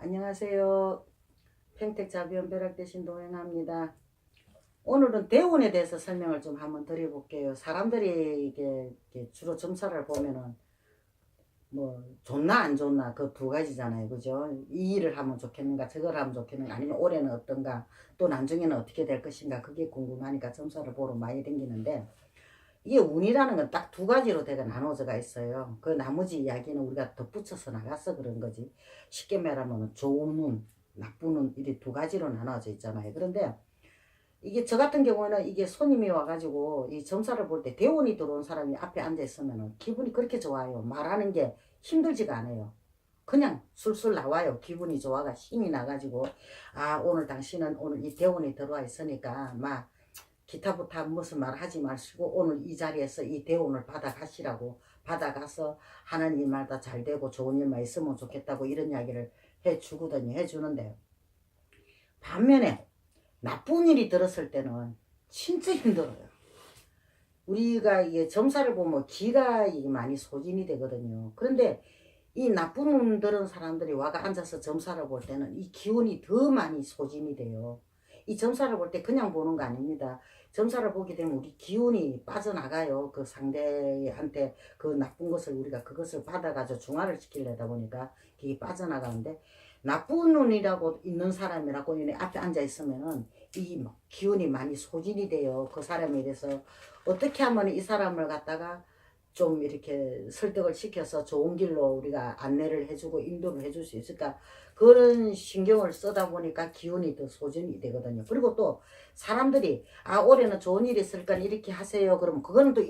안녕하세요. 평택자비원 벼락대신 동행합니다. 오늘은 대운에 대해서 설명을 좀 한번 드려볼게요. 사람들이 이게 주로 점사를 보면은 뭐 좋나 안 좋나 그 두 가지잖아요. 그죠? 이 일을 하면 좋겠는가 저걸 하면 좋겠는가 아니면 올해는 어떤가 또 나중에는 어떻게 될 것인가 그게 궁금하니까 점사를 보러 많이 다니는데 이게 운이라는 건 딱 두 가지로 되게 나눠져가 있어요. 그 나머지 이야기는 우리가 덧붙여서 나가서 그런 거지. 쉽게 말하면 좋은 운, 나쁜 운 이렇게 두 가지로 나눠져 있잖아요. 그런데 이게 저 같은 경우는 이게 손님이 와가지고 이 점사를 볼 때 대운이 들어온 사람이 앞에 앉아 있으면 기분이 그렇게 좋아요. 말하는 게 힘들지가 않아요. 그냥 술술 나와요. 기분이 좋아가 힘이 나가지고 아 오늘 당신은 오늘 이 대운이 들어와 있으니까 막 기타부터 무슨 말 하지 마시고 오늘 이 자리에서 이 대운을 받아가시라고 받아가서 하는 일마다 잘 되고 좋은 일만 있으면 좋겠다고 이런 이야기를 해주거든요. 해주는데 반면에 나쁜 일이 들었을 때는 진짜 힘들어요. 우리가 이게 점사를 보면 기가 많이 소진이 되거든요. 그런데 이 나쁜 운 들은 사람들이 와가 앉아서 점사를 볼 때는 이 기운이 더 많이 소진이 돼요. 이 점사를 볼 때 그냥 보는 거 아닙니다. 점사를 보게 되면 우리 기운이 빠져나가요. 그 상대한테 그 나쁜 것을 우리가 그것을 받아가지고 중화를 시키려다 보니까 그게 빠져나가는데 나쁜 눈이라고 있는 사람이라고 앞에 앉아 있으면은 이 기운이 많이 소진이 돼요. 그 사람에 대해서 어떻게 하면 이 사람을 갖다가 좀 이렇게 설득을 시켜서 좋은 길로 우리가 안내를 해주고 인도를 해줄 수 있을까 그런 신경을 쓰다 보니까 기운이 더 소진이 되거든요. 그리고 또 사람들이 아 올해는 좋은 일이 있을 거니 이렇게 하세요 그러면 그거는 또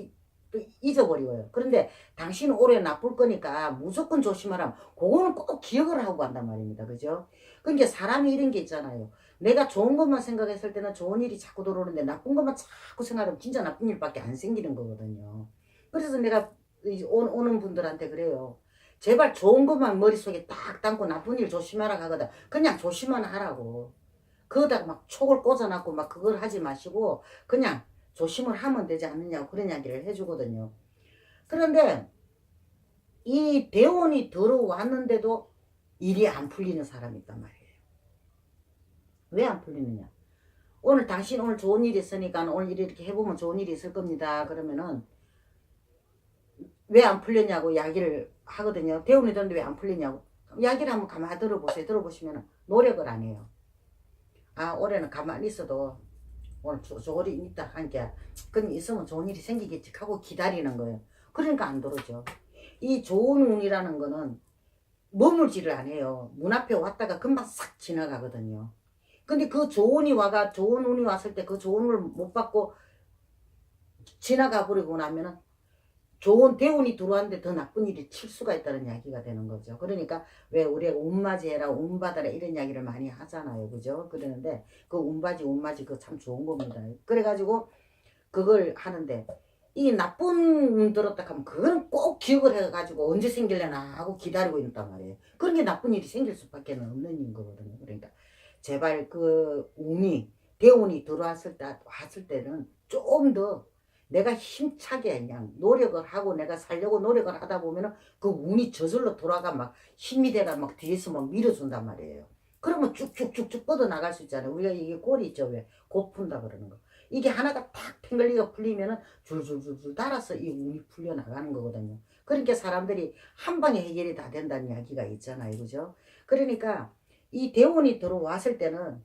잊어버려요. 그런데 당신은 올해 나쁠 거니까 무조건 조심하라면 그거는 꼭 기억을 하고 간단 말입니다. 그죠? 그러니까 사람이 이런 게 있잖아요. 내가 좋은 것만 생각했을 때는 좋은 일이 자꾸 들어오는데 나쁜 것만 자꾸 생각하면 진짜 나쁜 일밖에 안 생기는 거거든요. 그래서 내가 오는 분들한테 그래요. 제발 좋은 것만 머릿속에 딱 담고 나쁜 일 조심하라 하거든. 그냥 조심만 하라고. 그거다가 막 촉을 꽂아놨고 막 그걸 하지 마시고 그냥 조심을 하면 되지 않느냐고 그런 이야기를 해주거든요. 그런데 이 대원이 들어왔는데도 일이 안 풀리는 사람이 있단 말이에요. 왜 안 풀리느냐? 오늘 당신 오늘 좋은 일이 있으니까 오늘 이렇게 해보면 좋은 일이 있을 겁니다. 그러면은 왜 안 풀렸냐고 이야기를 하거든요. 대운이 됐는데 왜 안 풀리냐고. 이야기를 한번 가만히 들어보세요. 들어보시면 노력을 안 해요. 아 올해는 가만히 있어도 오늘 좋은 일이 있다 하니까 그냥 있으면 좋은 일이 생기겠지 하고 기다리는 거예요. 그러니까 안 들어오죠. 이 좋은 운이라는 거는 머물지를 안 해요. 문 앞에 왔다가 금방 싹 지나가거든요. 근데 그 좋은 운이 왔을 때 그 좋은 운을 못 받고 지나가 버리고 나면은 좋은 대운이 들어왔는데 더 나쁜 일이 칠 수가 있다는 이야기가 되는 거죠. 그러니까 왜 우리가 운맞이해라 운받아라 이런 이야기를 많이 하잖아요. 그죠? 그러는데 그 운맞이 그거 참 좋은 겁니다. 그래가지고 그걸 하는데 이 나쁜 운 들었다 하면 그거는 꼭 기억을 해가지고 언제 생길려나 하고 기다리고 있단 말이에요. 그런 게 나쁜 일이 생길 수밖에 없는 일인 거거든요. 그러니까 제발 그 운이 대운이 들어왔을 때는 좀 더 내가 힘차게 그냥 노력을 하고 내가 살려고 노력을 하다 보면은 그 운이 저절로 돌아가 막 힘이 돼가 막 뒤에서 막 밀어준단 말이에요. 그러면 쭉쭉쭉쭉 뻗어나갈 수 있잖아요. 우리가 이게 꼴이 있죠. 왜? 고푼다 그러는 거. 이게 하나가 탁 팽글리가 풀리면은 줄줄줄줄 달아서 이 운이 풀려나가는 거거든요. 그러니까 사람들이 한 방에 해결이 다 된다는 이야기가 있잖아요. 그죠? 그러니까 이 대운이 들어왔을 때는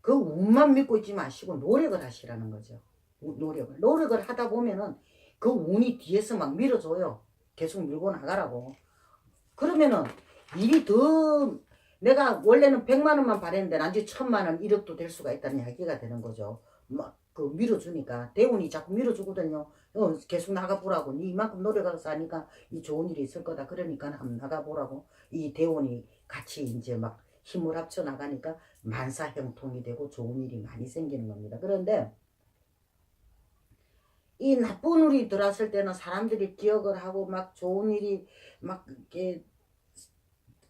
그 운만 믿고 있지 마시고 노력을 하시라는 거죠. 노력을 하다 보면은 그 운이 뒤에서 막 밀어줘요. 계속 밀고 나가라고. 그러면은 일이 더 내가 원래는 100만 원만 바랬는데 나중에 1000만 원 1억도 될 수가 있다는 이야기가 되는 거죠. 막 그 밀어주니까 대운이 자꾸 밀어주거든요. 계속 나가보라고. 니 이만큼 노력해서 하니까 이 좋은 일이 있을 거다. 그러니까 한번 나가보라고. 이 대운이 같이 이제 막 힘을 합쳐 나가니까 만사형통이 되고 좋은 일이 많이 생기는 겁니다. 그런데 이 나쁜 운이 들어왔을 때는 사람들이 기억을 하고 막 좋은 일이 막 이렇게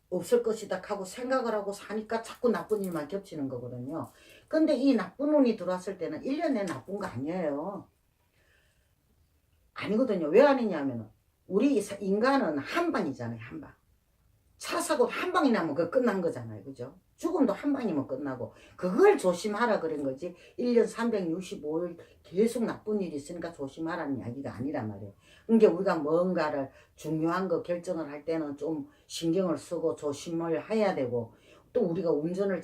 없을 것이다 하고 생각을 하고 사니까 자꾸 나쁜 일만 겹치는 거거든요. 근데 이 나쁜 운이 들어왔을 때는 1년 내내 나쁜 거 아니에요. 아니거든요. 왜 아니냐면 우리 인간은 한 방이잖아요. 한 방. 차 사고 한 방이 나면 그 끝난 거잖아요. 그죠? 죽음도 한 방이면 끝나고 그걸 조심하라 그런 거지. 1년 365일 계속 나쁜 일이 있으니까 조심하라는 이야기가 아니란 말이에요. 그러니까 우리가 뭔가를 중요한 거 결정을 할 때는 좀 신경을 쓰고 조심을 해야 되고, 또 우리가 운전대를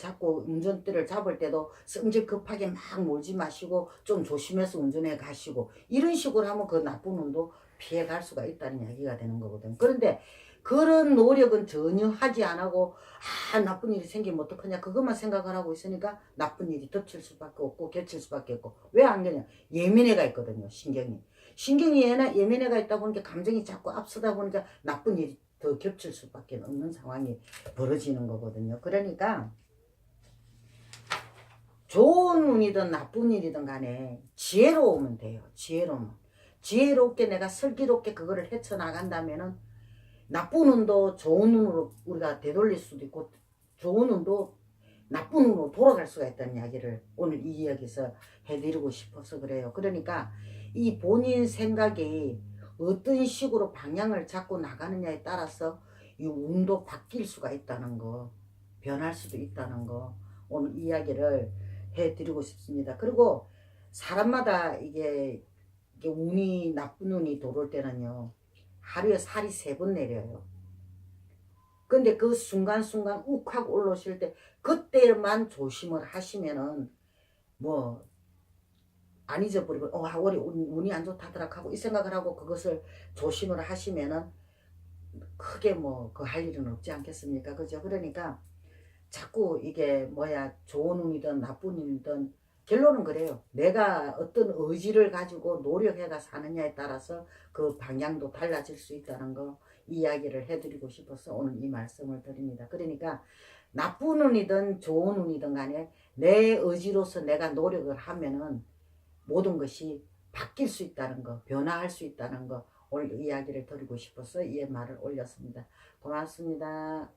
잡을 때도 성질 급하게 막 몰지 마시고 좀 조심해서 운전해 가시고, 이런 식으로 하면 그 나쁜 운도 피해 갈 수가 있다는 이야기가 되는 거거든. 그런데 그런 노력은 전혀 하지 안 하고, 나쁜 일이 생기면 어떡하냐 그것만 생각을 하고 있으니까 나쁜 일이 덮칠 수밖에 없고 겹칠 수밖에 없고. 왜 안 그러냐, 예민해가 있거든요. 신경이 예민해가 있다 보니까 감정이 자꾸 앞서다 보니까 나쁜 일이 더 겹칠 수밖에 없는 상황이 벌어지는 거거든요. 그러니까 좋은 운이든 나쁜 일이든 간에 지혜로우면 돼요. 지혜롭게 내가 슬기롭게 그거를 헤쳐나간다면은 나쁜 운도 좋은 운으로 우리가 되돌릴 수도 있고, 좋은 운도 나쁜 운으로 돌아갈 수가 있다는 이야기를 오늘 이 이야기에서 해드리고 싶어서 그래요. 그러니까 이 본인 생각이 어떤 식으로 방향을 잡고 나가느냐에 따라서 이 운도 바뀔 수가 있다는 거, 변할 수도 있다는 거, 오늘 이야기를 해드리고 싶습니다. 그리고 사람마다 이게 운이, 나쁜 운이 들어올 때는요, 하루에 살이 3번 내려요. 근데 그 순간순간 욱 하고 올라오실 때 그때만 조심을 하시면은 뭐 안 잊어버리고 올해 운이 안 좋다더라 하고 이 생각을 하고 그것을 조심을 하시면은 크게 뭐 그 할 일은 없지 않겠습니까? 그죠? 그러니까 자꾸 이게 좋은 운이든 나쁜 운이든 결론은 그래요. 내가 어떤 의지를 가지고 노력해가 사느냐에 따라서 그 방향도 달라질 수 있다는 거 이야기를 해드리고 싶어서 오늘 이 말씀을 드립니다. 그러니까 나쁜 운이든 좋은 운이든 간에 내 의지로서 내가 노력을 하면은 모든 것이 바뀔 수 있다는 거, 변화할 수 있다는 거 오늘 이야기를 드리고 싶어서 이 말을 올렸습니다. 고맙습니다.